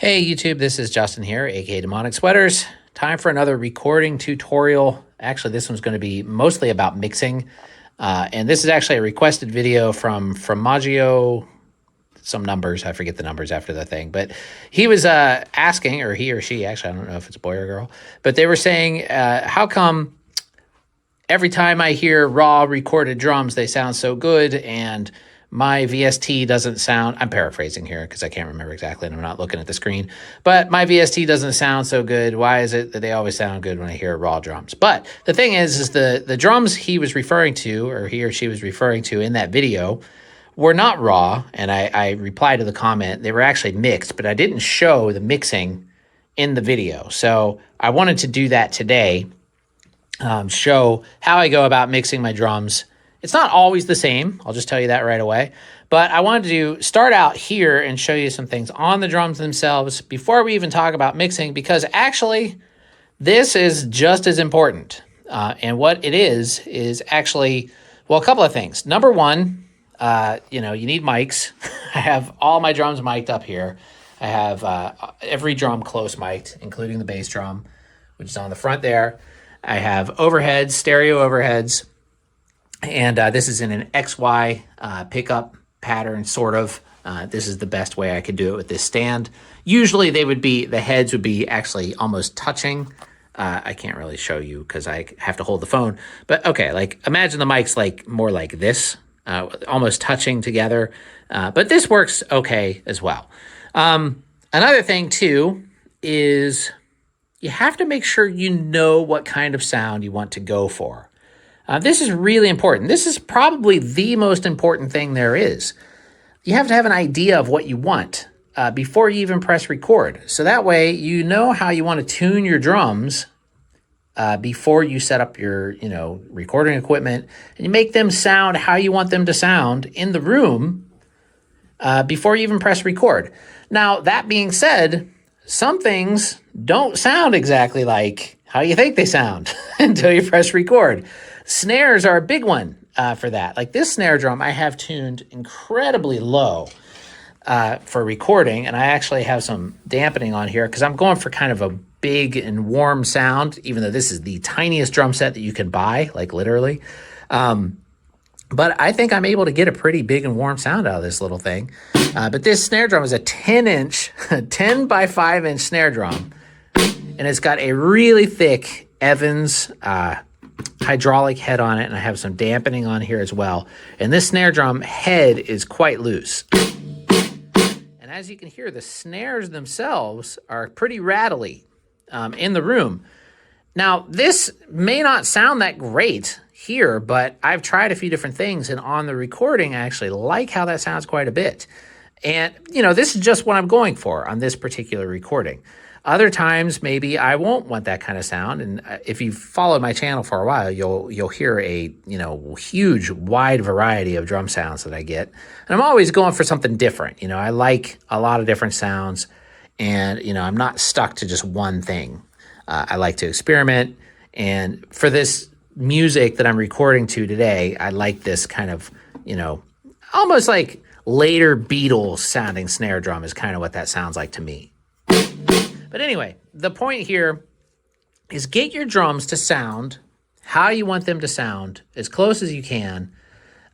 Hey YouTube, this is Justin here, aka Demonic Sweaters. Time for another recording tutorial. Actually, this one's going to be mostly about mixing. And this is actually a requested video from Maggio, some numbers, I forget the numbers after the thing. But he was asking, or he or she, actually, I don't know if it's a boy or girl, but they were saying, how come every time I hear raw recorded drums, they sound so good, and my VST doesn't sound, I'm paraphrasing here because I can't remember exactly and I'm not looking at the screen, but my VST doesn't sound so good. Why is it that they always sound good when I hear raw drums? But the thing is the drums he was referring to, or he or she was referring to in that video, were not raw. And I replied to the comment, they were actually mixed, but I didn't show the mixing in the video. So I wanted to do that today, show how I go about mixing my drums. It's not always the same, I'll just tell you that right away. But I wanted to start out here and show you some things on the drums themselves before we even talk about mixing, because actually this is just as important. And what it is actually, well, a couple of things. Number one, you need mics. I have all my drums mic'd up here. I have every drum close mic'd, including the bass drum, which is on the front there. I have overheads, stereo overheads. And this is in an XY pickup pattern, sort of. This is the best way I could do it with this stand. Usually the heads would be actually almost touching. I can't really show you because I have to hold the phone. But okay, like imagine the mic's like more like this, almost touching together. But this works okay as well. Another thing too is you have to make sure you know what kind of sound you want to go for. This is really important. This is probably the most important thing there is. You have to have an idea of what you want before you even press record. So that way you know how you want to tune your drums before you set up your recording equipment, and you make them sound how you want them to sound in the room before you even press record. Now, that being said, some things don't sound exactly like how you think they sound until you press record. Snares are a big one for that. Like this snare drum I have tuned incredibly low for recording, and I actually have some dampening on here because I'm going for kind of a big and warm sound, even though this is the tiniest drum set that you can buy, like literally. But I think I'm able to get a pretty big and warm sound out of this little thing. But this snare drum is a 10-inch, 10 by 5-inch snare drum, and it's got a really thick Evans hydraulic head on it, and I have some dampening on here as well. And this snare drum head is quite loose. And as you can hear, the snares themselves are pretty rattly in the room. Now, this may not sound that great here, but I've tried a few different things, and on the recording, I actually like how that sounds quite a bit. And, this is just what I'm going for on this particular recording. Other times, maybe I won't want that kind of sound. And if you've followed my channel for a while, you'll hear a, huge, wide variety of drum sounds that I get. And I'm always going for something different. I like a lot of different sounds, and, I'm not stuck to just one thing. I like to experiment. And for this music that I'm recording to today, I like this kind of, almost like later Beatles sounding snare drum is kind of what that sounds like to me. But anyway, the point here is get your drums to sound how you want them to sound, as close as you can.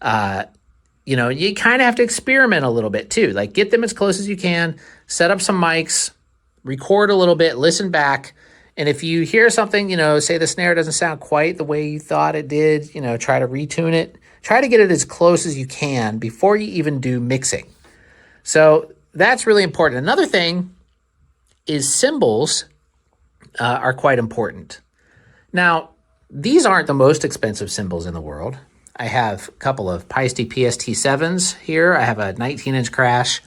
You kind of have to experiment a little bit too. Like get them as close as you can, set up some mics, record a little bit, listen back. And if you hear something, say the snare doesn't sound quite the way you thought it did, try to retune it. Try to get it as close as you can before you even do mixing. So that's really important. Another thing is cymbals are quite important. Now, these aren't the most expensive cymbals in the world. I have a couple of Peisty PST7s here. I have a 19-inch crash.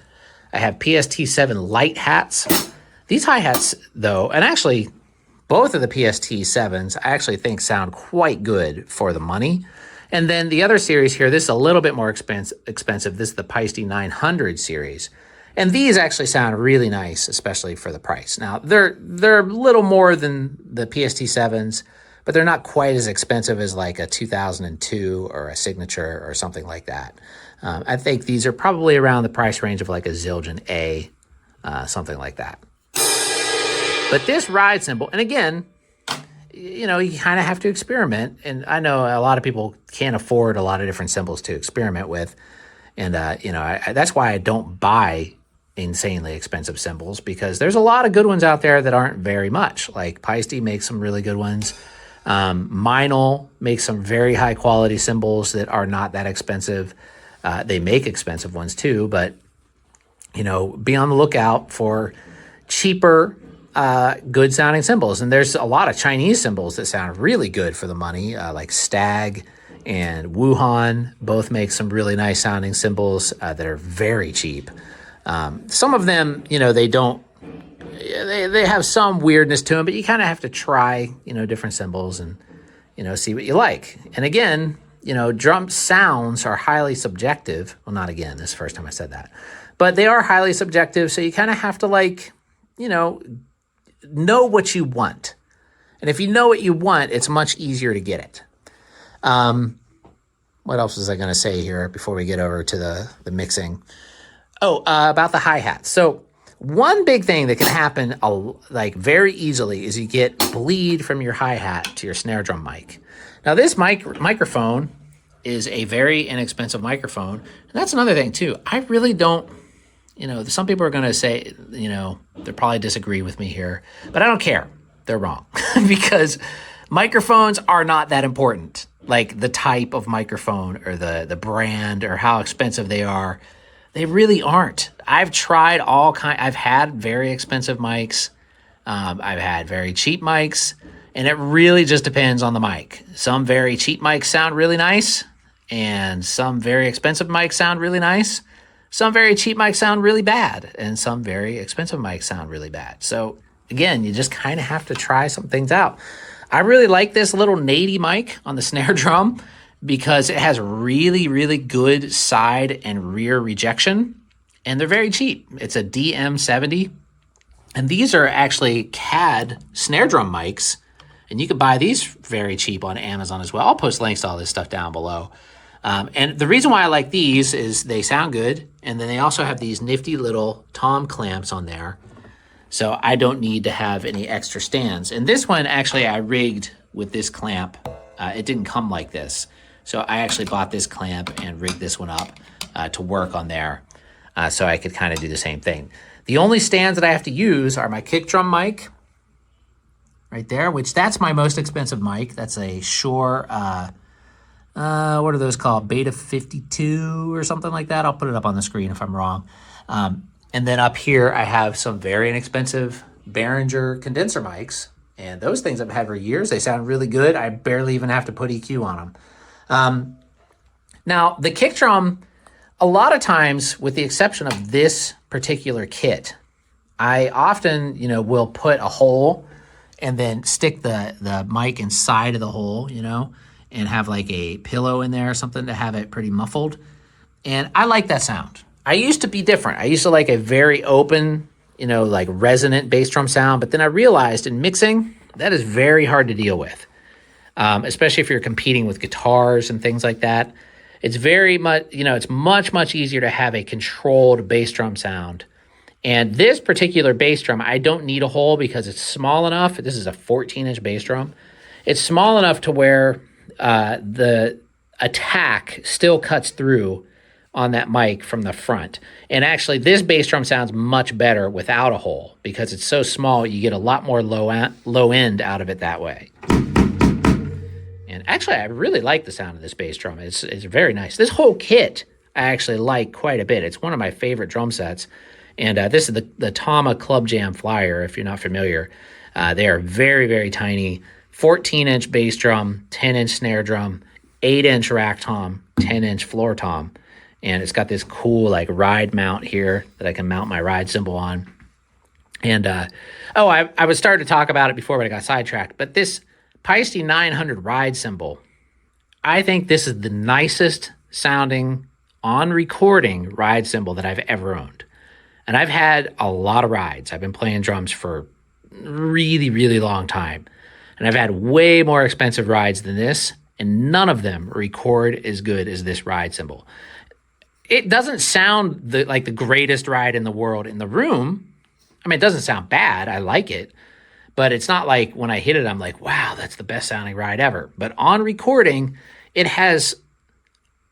I have PST7 light hats. These hi-hats, though, and actually both of the PST7s I actually think sound quite good for the money. And then the other series here, this is a little bit more expensive. This is the Peisty 900 series. And these actually sound really nice, especially for the price. Now, they're a little more than the PST7s, but they're not quite as expensive as like a 2002 or a Signature or something like that. I think these are probably around the price range of like a Zildjian A, something like that. But this ride cymbal, and again, you know, you kind of have to experiment. And I know a lot of people can't afford a lot of different cymbals to experiment with. And, you know, that's why I don't buy insanely expensive cymbals, because there's a lot of good ones out there that aren't very much. Like Paiste makes some really good ones. Meinl makes some very high quality cymbals that are not that expensive. They make expensive ones too, but, you know, be on the lookout for cheaper, good sounding cymbals. And there's a lot of Chinese cymbals that sound really good for the money, like Stag and Wuhan both make some really nice sounding cymbals that are very cheap. Some of them, you know, they have some weirdness to them, but you kind of have to try, you know, different cymbals and, you know, see what you like. And again, you know, drum sounds are highly subjective. Well, not again, this is the first time I said that, but they are highly subjective. So you kind of have to, like, you know what you want. And if you know what you want, it's much easier to get it. What else was I going to say here before we get over to the mixing? About the hi-hats. So one big thing that can happen like very easily is you get bleed from your hi-hat to your snare drum mic. Now this microphone is a very inexpensive microphone. And that's another thing too. I really don't, you know, some people are going to say, you know, they'll probably disagree with me here, but I don't care. They're wrong because microphones are not that important. Like the type of microphone or the brand or how expensive they are. They really aren't. I've tried I've had very expensive mics. I've had very cheap mics, and it really just depends on the mic. Some very cheap mics sound really nice, and some very expensive mics sound really nice. Some very cheap mics sound really bad, and some very expensive mics sound really bad. So again, you just kind of have to try some things out. I really like this little Nady mic on the snare drum, because it has really, really good side and rear rejection, and they're very cheap. It's a DM70, and these are actually CAD snare drum mics, and you can buy these very cheap on Amazon as well. I'll post links to all this stuff down below. And the reason why I like these is they sound good, and then they also have these nifty little tom clamps on there, so I don't need to have any extra stands. And this one, actually, I rigged with this clamp. It didn't come like this. So I actually bought this clamp and rigged this one up to work on there, so I could kind of do the same thing. The only stands that I have to use are my kick drum mic right there, which that's my most expensive mic. That's a Shure, what are those called? Beta 52 or something like that. I'll put it up on the screen if I'm wrong. And then up here, I have some very inexpensive Behringer condenser mics, and those things I've had for years. They sound really good. I barely even have to put EQ on them. Now the kick drum, a lot of times, with the exception of this particular kit, I often, you know, will put a hole and then stick the mic inside of the hole, you know, and have like a pillow in there or something to have it pretty muffled. And I like that sound. I used to be different. I used to like a very open, you know, like resonant bass drum sound, but then I realized in mixing, that is very hard to deal with. Especially if you're competing with guitars and things like that. It's very much, you know, it's much, much easier to have a controlled bass drum sound. And this particular bass drum, I don't need a hole because it's small enough. This is a 14-inch bass drum. It's small enough to where the attack still cuts through on that mic from the front. And actually, this bass drum sounds much better without a hole because it's so small, you get a lot more low end out of it that way. And actually, I really like the sound of this bass drum. It's very nice. This whole kit I actually like quite a bit. It's one of my favorite drum sets. And this is the Tama Club Jam Flyer, if you're not familiar. They are very, very tiny. 14-inch bass drum, 10-inch snare drum, 8-inch rack tom, 10-inch floor tom. And it's got this cool like ride mount here that I can mount my ride cymbal on. And, I was starting to talk about it before, but I got sidetracked. But this Paiste 900 ride cymbal, I think this is the nicest sounding on recording ride cymbal that I've ever owned. And I've had a lot of rides. I've been playing drums for a really, really long time. And I've had way more expensive rides than this, and none of them record as good as this ride cymbal. It doesn't sound like the greatest ride in the world in the room. I mean, it doesn't sound bad. I like it. but it's not like when I hit it, I'm like, wow, that's the best sounding ride ever. But on recording, it has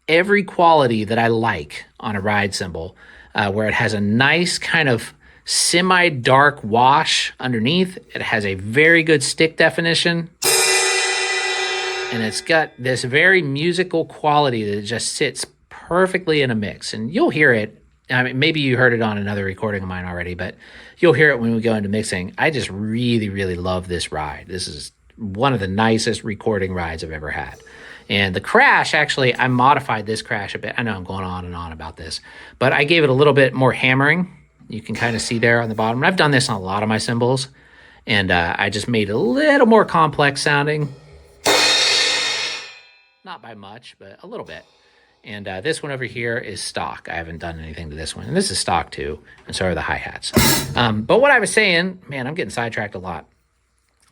every quality that I like on a ride cymbal, where it has a nice kind of semi-dark wash underneath. It has a very good stick definition. And it's got this very musical quality that just sits perfectly in a mix. And you'll hear it. I mean, maybe you heard it on another recording of mine already, but you'll hear it when we go into mixing. I just really, really love this ride. This is one of the nicest recording rides I've ever had. And the crash, actually, I modified this crash a bit. I know I'm going on and on about this, but I gave it a little bit more hammering. You can kind of see there on the bottom. And I've done this on a lot of my cymbals, and I just made it a little more complex sounding. Not by much, but a little bit. And this one over here is stock. I haven't done anything to this one. And this is stock too, and so are the hi-hats. But what I was saying, man, I'm getting sidetracked a lot.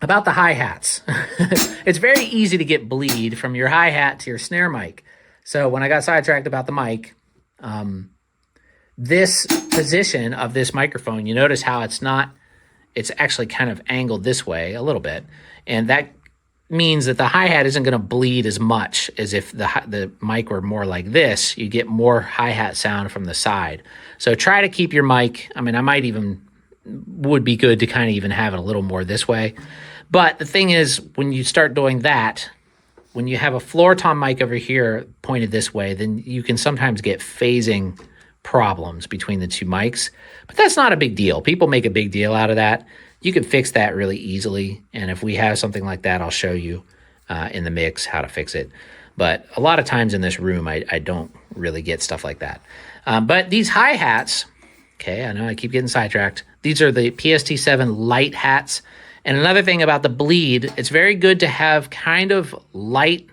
About the hi-hats. It's very easy to get bleed from your hi-hat to your snare mic. So when I got sidetracked about the mic, this position of this microphone, you notice how it's actually kind of angled this way a little bit. And that means that the hi-hat isn't going to bleed as much as if the mic were more like this. You get more hi-hat sound from the side. So try to keep your mic, I mean, would be good to kind of even have it a little more this way. But the thing is, when you start doing that, when you have a floor tom mic over here pointed this way, then you can sometimes get phasing problems between the two mics. But that's not a big deal. People make a big deal out of that. You can fix that really easily. And if we have something like that, I'll show you in the mix how to fix it. But a lot of times in this room, I don't really get stuff like that. But these hi-hats, okay, I know I keep getting sidetracked. These are the PST7 light hats. And another thing about the bleed, it's very good to have kind of light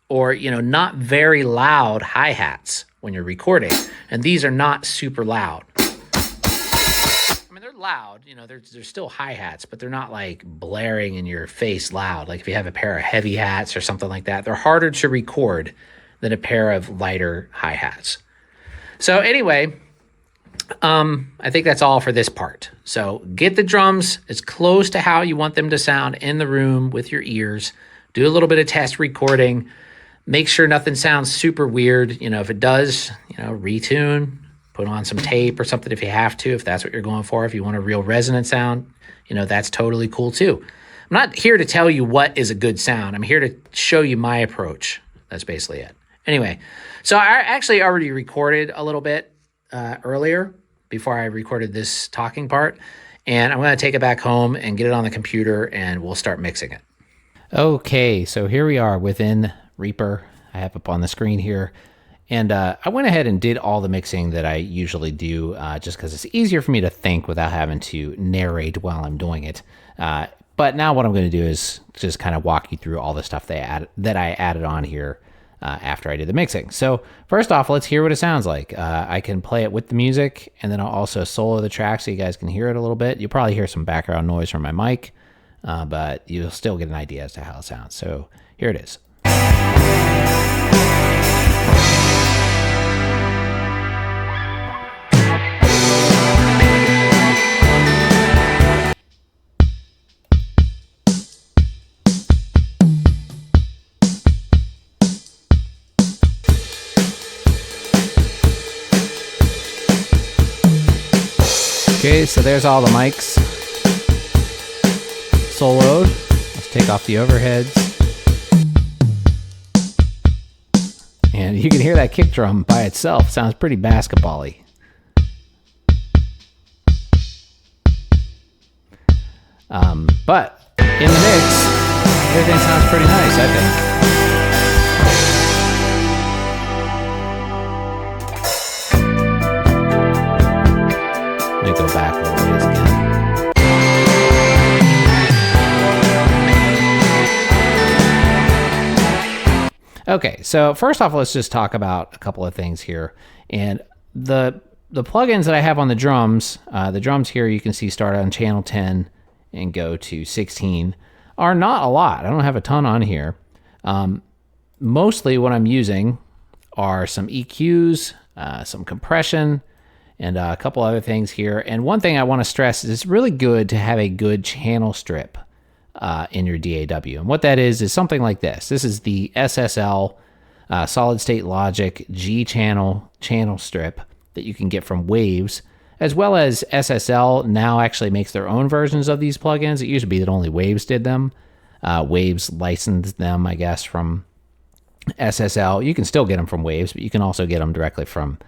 or, not very loud hi-hats when you're recording. And these are not super loud. I mean, they're loud, they're still hi-hats, but they're not like blaring in your face loud. Like if you have a pair of heavy hats or something like that, they're harder to record than a pair of lighter hi-hats. So anyway, I think that's all for this part. So get the drums as close to how you want them to sound in the room with your ears. Do a little bit of test recording. Make sure nothing sounds super weird. If it does, retune, put on some tape or something if you have to, if that's what you're going for. If you want a real resonant sound, that's totally cool too. I'm not here to tell you what is a good sound. I'm here to show you my approach. That's basically it. Anyway, so I actually already recorded a little bit earlier before I recorded this talking part, and I'm going to take it back home and get it on the computer, and we'll start mixing it. Okay, so here we are within Reaper. I have up on the screen here, and I went ahead and did all the mixing that I usually do, just because it's easier for me to think without having to narrate while I'm doing it. But now what I'm going to do is just kind of walk you through all the stuff that I added on here after I did the mixing. So first off, let's hear what it sounds like. I can play it with the music, and then I'll also solo the track so you guys can hear it a little bit. You'll probably hear some background noise from my mic, but you'll still get an idea as to how it sounds. So here it is. Okay, so there's all the mics soloed. Let's take off the overheads. And you can hear that kick drum by itself. Sounds pretty basketball-y. But in the mix, everything sounds pretty nice, I think. Go back a little ways again. Okay, so first off, let's just talk about a couple of things here. And the plugins that I have on the drums here you can see start on channel 10 and go to 16 are not a lot. I don't have a ton on here. Mostly what I'm using are some EQs, some compression, and a couple other things here. And one thing I want to stress is it's really good to have a good channel strip in your DAW. And what that is something like this. This is the SSL, Solid State Logic G channel strip that you can get from Waves, as well as SSL now actually makes their own versions of these plugins. It used to be that only Waves did them. Waves licensed them, I guess, from SSL. You can still get them from Waves, but you can also get them directly from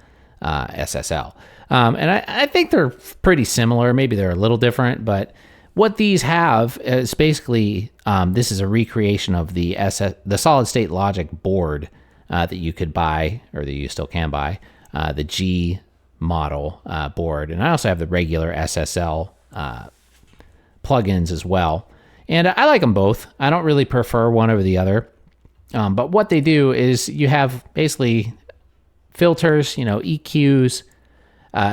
SSL. And I think they're pretty similar. Maybe they're a little different, but what these have is basically, this is a recreation of the Solid State Logic board that you could buy, or that you still can buy, the G model board. And I also have the regular SSL plugins as well. And I like them both. I don't really prefer one over the other. But what they do is you have basically filters, EQs,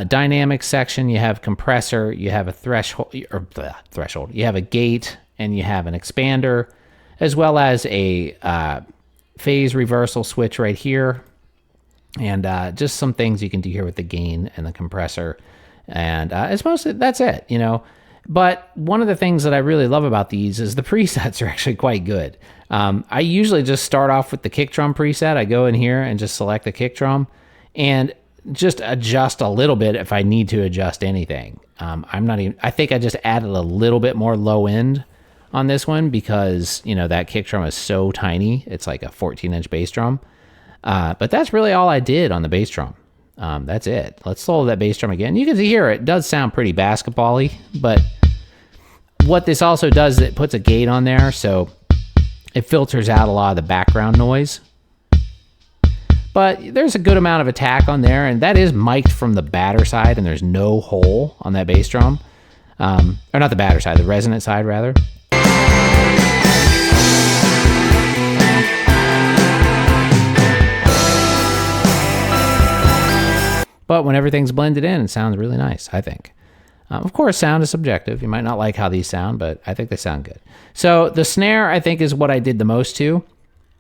dynamic section, you have compressor, you have a threshold, you have a gate, and you have an expander, as well as a phase reversal switch right here, and just some things you can do here with the gain and the compressor, and it's mostly, that's it, But one of the things that I really love about these is the presets are actually quite good. I usually just start off with the kick drum preset. I go in here and just select the kick drum and just adjust a little bit if I need to adjust anything. I think I just added a little bit more low end on this one because, that kick drum is so tiny. It's like a 14-inch bass drum. But that's really all I did on the bass drum. That's it. Let's solo that bass drum again. You can hear it does sound pretty basketball-y, but what this also does is it puts a gate on there, so it filters out a lot of the background noise. But there's a good amount of attack on there, and that is mic'd from the batter side, and there's no hole on that bass drum. Or not the batter side, the resonant side, rather. But when everything's blended in, it sounds really nice, I think. Of course, sound is subjective. You might not like how these sound, but I think they sound good. So the snare, I think, is what I did the most to.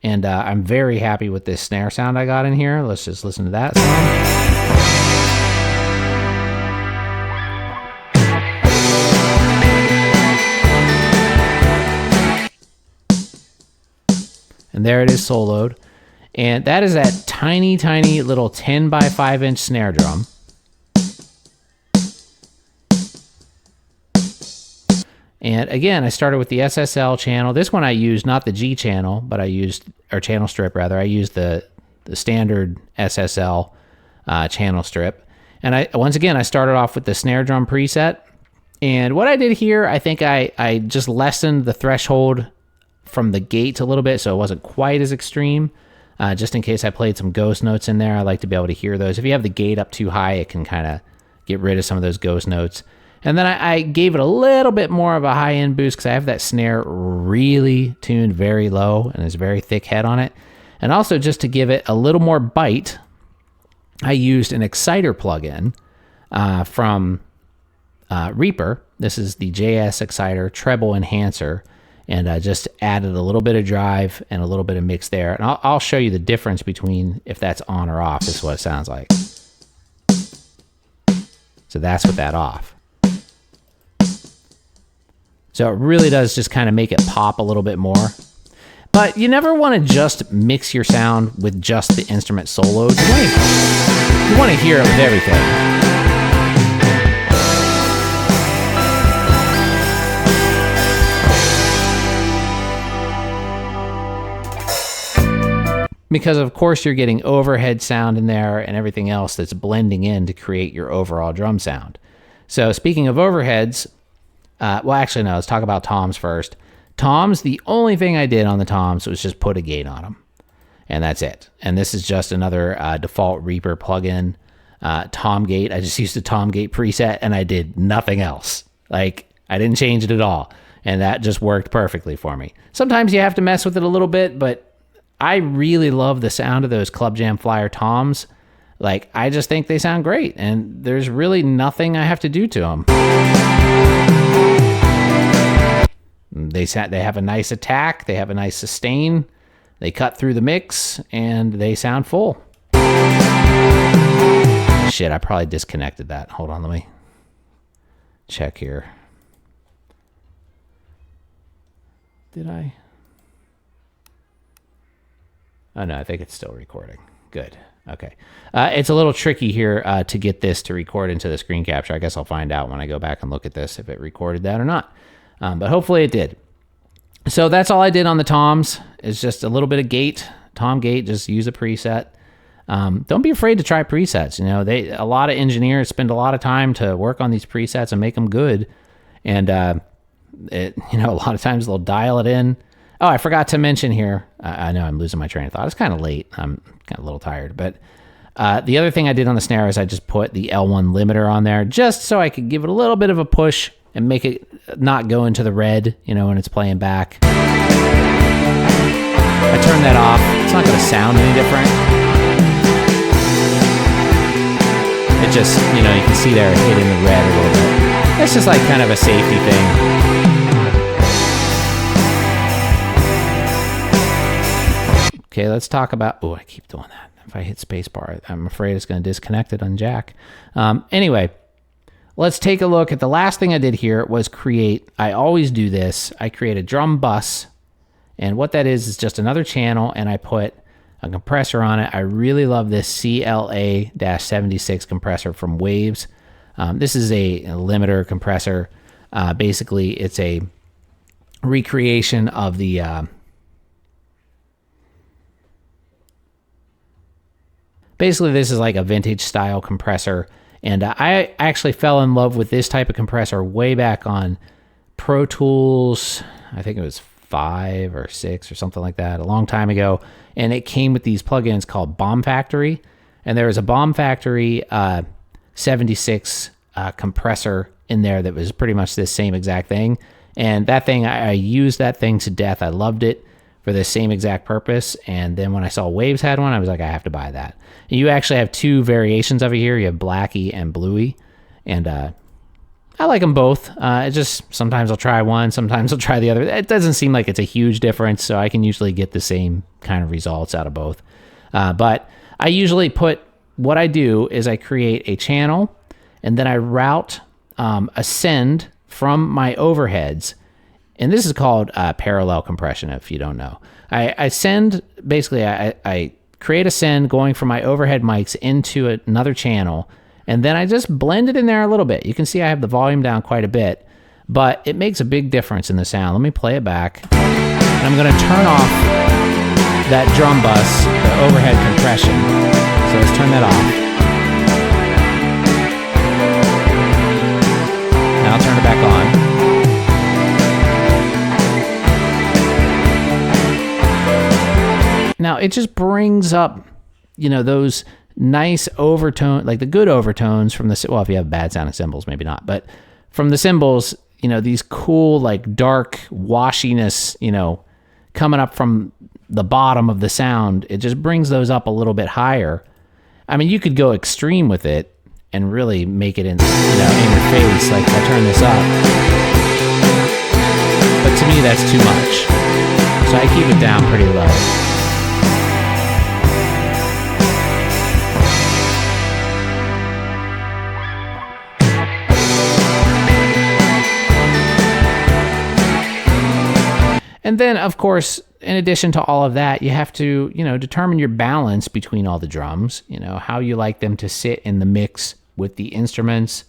And I'm very happy with this snare sound I got in here. Let's just listen to that sound. And there it is soloed. And that is that tiny, tiny little 10 by 5 inch snare drum. And again, I started with the SSL channel. This one I used not the G channel, but I used, or channel strip rather. I used the standard SSL channel strip. And once again, I started off with the snare drum preset. And what I did here, I think I just lessened the threshold from the gate a little bit so it wasn't quite as extreme. Just in case I played some ghost notes in there, I like to be able to hear those. If you have the gate up too high, it can kind of get rid of some of those ghost notes. And then I gave it a little bit more of a high-end boost because I have that snare really tuned very low and there's a very thick head on it. And also just to give it a little more bite, I used an exciter plugin from Reaper. This is the JS Exciter Treble Enhancer. And I just added a little bit of drive and a little bit of mix there. And I'll show you the difference between if that's on or off. This is what it sounds like. So that's with that off. So it really does just kind of make it pop a little bit more. But you never want to just mix your sound with just the instrument soloed. You want to hear it with everything. Because of course you're getting overhead sound in there and everything else that's blending in to create your overall drum sound. So speaking of overheads, well actually no, let's talk about toms first. Toms, the only thing I did on the toms was just put a gate on them. And that's it. And this is just another default Reaper plugin, tom gate. I just used the tom gate preset and I did nothing else. Like I didn't change it at all. And that just worked perfectly for me. Sometimes you have to mess with it a little bit, but I really love the sound of those Club Jam Flyer toms. Like, I just think they sound great, and there's really nothing I have to do to them. They have a nice attack, they have a nice sustain, they cut through the mix, and they sound full. Shit, I probably disconnected that. Hold on, let me check here. Did I? Oh, no, I think it's still recording. Good. Okay. It's a little tricky here to get this to record into the screen capture. I guess I'll find out when I go back and look at this if it recorded that or not. But hopefully it did. So that's all I did on the toms. Is just a little bit of gate, tom gate, just use a preset. Don't be afraid to try presets. You know, a lot of engineers spend a lot of time to work on these presets and make them good. And, you know, a lot of times they'll dial it in. Oh, I forgot to mention here. I know I'm losing my train of thought. It's kind of late. I'm kind of a little tired. But the other thing I did on the snare is I just put the L1 limiter on there just so I could give it a little bit of a push and make it not go into the red, you know, when it's playing back. I turned that off. It's not going to sound any different. It just, you know, you can see there it hit in the red a little bit. That's just like kind of a safety thing. Okay, let's talk about... Oh, I keep doing that. If I hit spacebar, I'm afraid it's going to disconnect it on jack. Anyway, let's take a look at the last thing I did here was create... I always do this. I create a drum bus, and what that is just another channel, and I put a compressor on it. I really love this CLA-76 compressor from Waves. This is a limiter compressor. Basically, it's a recreation of the... Basically, this is like a vintage style compressor, and I actually fell in love with this type of compressor way back on Pro Tools. I think it was 5 or 6 or something like that, a long time ago, and it came with these plugins called Bomb Factory, and there was a Bomb Factory 76 compressor in there that was pretty much the same exact thing, and that thing, I used that thing to death. I loved it for the same exact purpose, and then when I saw Waves had one, I was like, I have to buy that. And you actually have 2 variations of it here. You have Blackie and Bluey, and I like them both. It just, sometimes I'll try one, sometimes I'll try the other. It doesn't seem like it's a huge difference, so I can usually get the same kind of results out of both. But I usually what I do is I create a channel, and then I route a send from my overheads. And this is called parallel compression, if you don't know. I send, basically, I create a send going from my overhead mics into another channel, and then I just blend it in there a little bit. You can see I have the volume down quite a bit, but it makes a big difference in the sound. Let me play it back. And I'm going to turn off that drum bus, the overhead compression. So let's turn that off. Now I'll turn it back on. Now, it just brings up, you know, those nice overtone, like the good overtones from the, well, if you have bad sounding cymbals, maybe not, but from the cymbals, you know, these cool, like dark washiness, you know, coming up from the bottom of the sound, it just brings those up a little bit higher. I mean, you could go extreme with it and really make it in, you know, in your face, like if I turn this up. But to me, that's too much. So I keep it down pretty low. And then, of course, in addition to all of that, you have to, you know, determine your balance between all the drums, you know, how you like them to sit in the mix with the instruments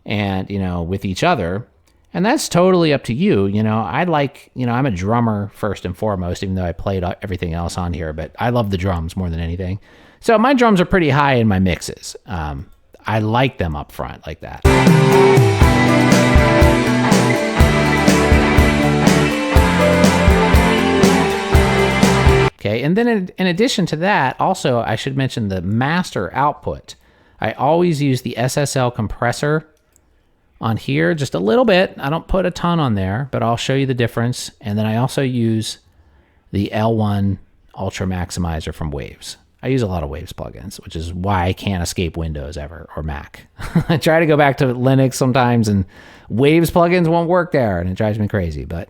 and, you know, with each other. And that's totally up to you. You know, I like, you know, I'm a drummer first and foremost, even though I played everything else on here, but I love the drums more than anything. So my drums are pretty high in my mixes. I like them up front like that. Okay, and then in addition to that, also I should mention the master output. I always use the SSL compressor on here, just a little bit. I don't put a ton on there, but I'll show you the difference. And then I also use the L1 Ultra Maximizer from Waves. I use a lot of Waves plugins, which is why I can't escape Windows ever, or Mac. I try to go back to Linux sometimes, and Waves plugins won't work there, and it drives me crazy, but...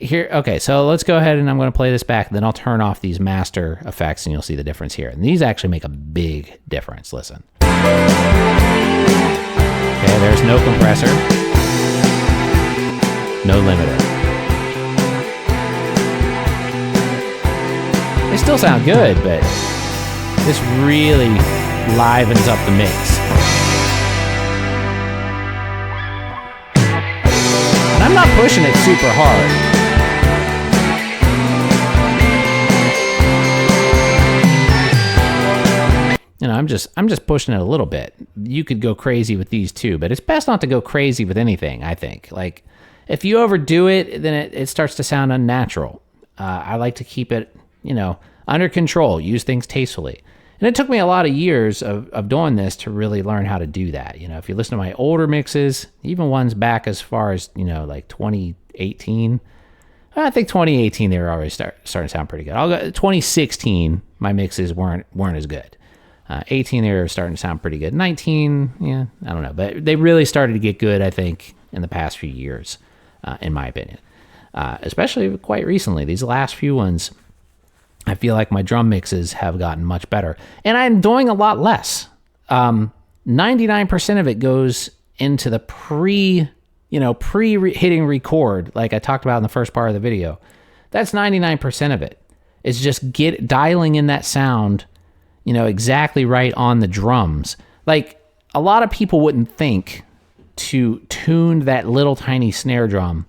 Here, okay, so let's go ahead and I'm going to play this back, then I'll turn off these master effects and you'll see the difference here. And these actually make a big difference, listen. Okay, there's no compressor, no limiter. They still sound good, but this really livens up the mix. And I'm not pushing it super hard. You know, I'm just pushing it a little bit. You could go crazy with these too, but it's best not to go crazy with anything, I think. Like, if you overdo it, then it starts to sound unnatural. I like to keep it, you know, under control, use things tastefully. And it took me a lot of years of doing this to really learn how to do that. You know, if you listen to my older mixes, even ones back as far as, you know, like 2018, I think 2018, they were already starting to sound pretty good. 2016, my mixes weren't as good. 18, they were starting to sound pretty good. 19, yeah, I don't know. But they really started to get good, I think, in the past few years, in my opinion. Especially quite recently. These last few ones, I feel like my drum mixes have gotten much better. And I'm doing a lot less. 99% of it goes into the pre-hitting record, like I talked about in the first part of the video. That's 99% of it. It's just dialing in that sound, you know, exactly right on the drums. Like, a lot of people wouldn't think to tune that little tiny snare drum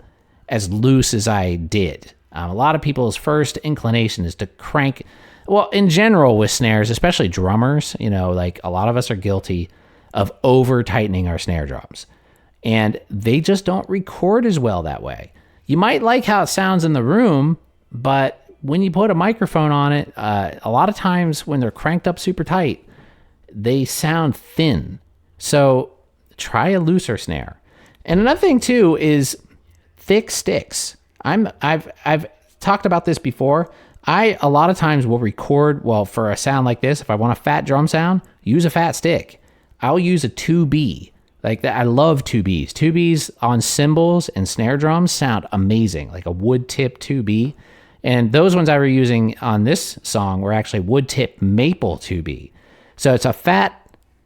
as loose as I did. A lot of people's first inclination is to crank. Well, in general with snares, especially drummers, you know, like a lot of us are guilty of over tightening our snare drums. And they just don't record as well that way. You might like how it sounds in the room, but when you put a microphone on it, a lot of times when they're cranked up super tight, they sound thin. So try a looser snare. And another thing too is thick sticks. I've talked about this before. I a lot of times will record, well, for a sound like this, if I want a fat drum sound, use a fat stick. I'll use a 2B. Like that, I love 2Bs. 2Bs on cymbals and snare drums sound amazing, like a wood tip 2B. And those ones I were using on this song were actually wood tip maple 2B. So it's a fat,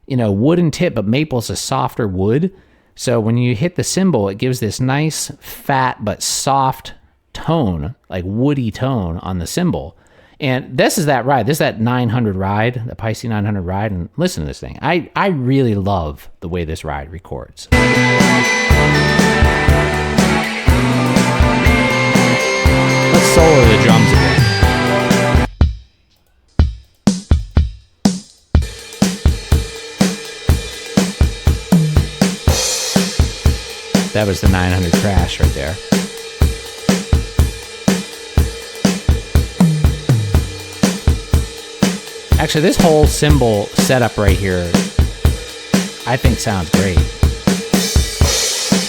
you know, wooden tip, but maple's a softer wood. So when you hit the cymbal, it gives this nice fat but soft tone, like woody tone on the cymbal. And this is that ride. This is that 900 ride, the Pisces 900 ride. And listen to this thing. I really love the way this ride records. Let's solo the drums again. That was the 900 crash right there. Actually, this whole cymbal setup right here, I think sounds great.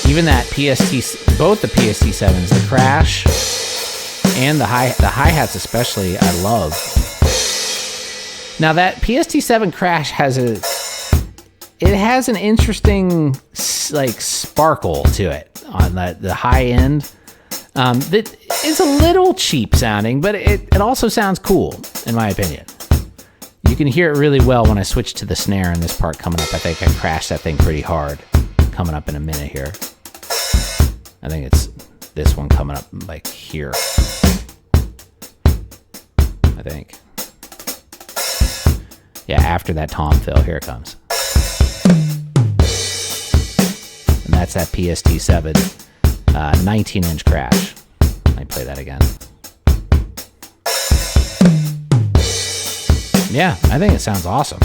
Even that PST, both the PST7s, the crash and the hi-hats especially, I love. Now that PST7 crash has an interesting like sparkle to it on the high end. That is a little cheap sounding, but it also sounds cool in my opinion. You can hear it really well when I switch to the snare in this part coming up. I think I crashed that thing pretty hard coming up in a minute here. I think it's this one coming up like here. I think. Yeah, after that tom fill, here it comes. And that's that PST7 19-inch crash. Let me play that again. Yeah, I think it sounds awesome.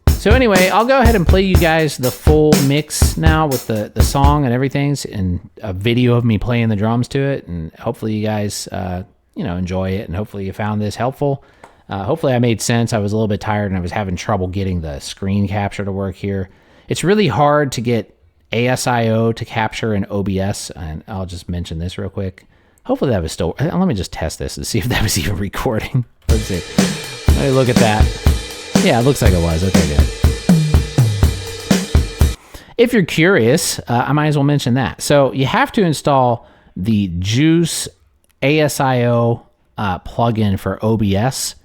So anyway, I'll go ahead and play you guys the full mix now with the song and everything, and a video of me playing the drums to it, and hopefully you guys enjoy it, and hopefully you found this helpful. Hopefully I made sense. I was a little bit tired and I was having trouble getting the screen capture to work here. It's really hard to get ASIO to capture in OBS, and I'll just mention this real quick. Hopefully that was still... Let me just test this and see if that was even recording. Let's see. Let me look at that. Yeah, it looks like it was. Okay, good. If you're curious, I might as well mention that. So you have to install the Juice ASIO plugin for OBS,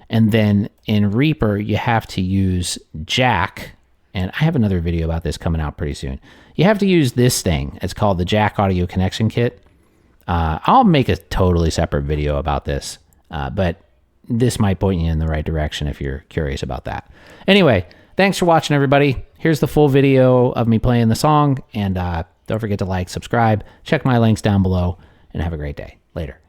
And then in Reaper, you have to use jack. And I have another video about this coming out pretty soon. You have to use this thing. It's called the Jack Audio Connection Kit. I'll make a totally separate video about this, but this might point you in the right direction if you're curious about that. Anyway, thanks for watching, everybody. Here's the full video of me playing the song, and don't forget to like, subscribe, check my links down below, and have a great day. Later.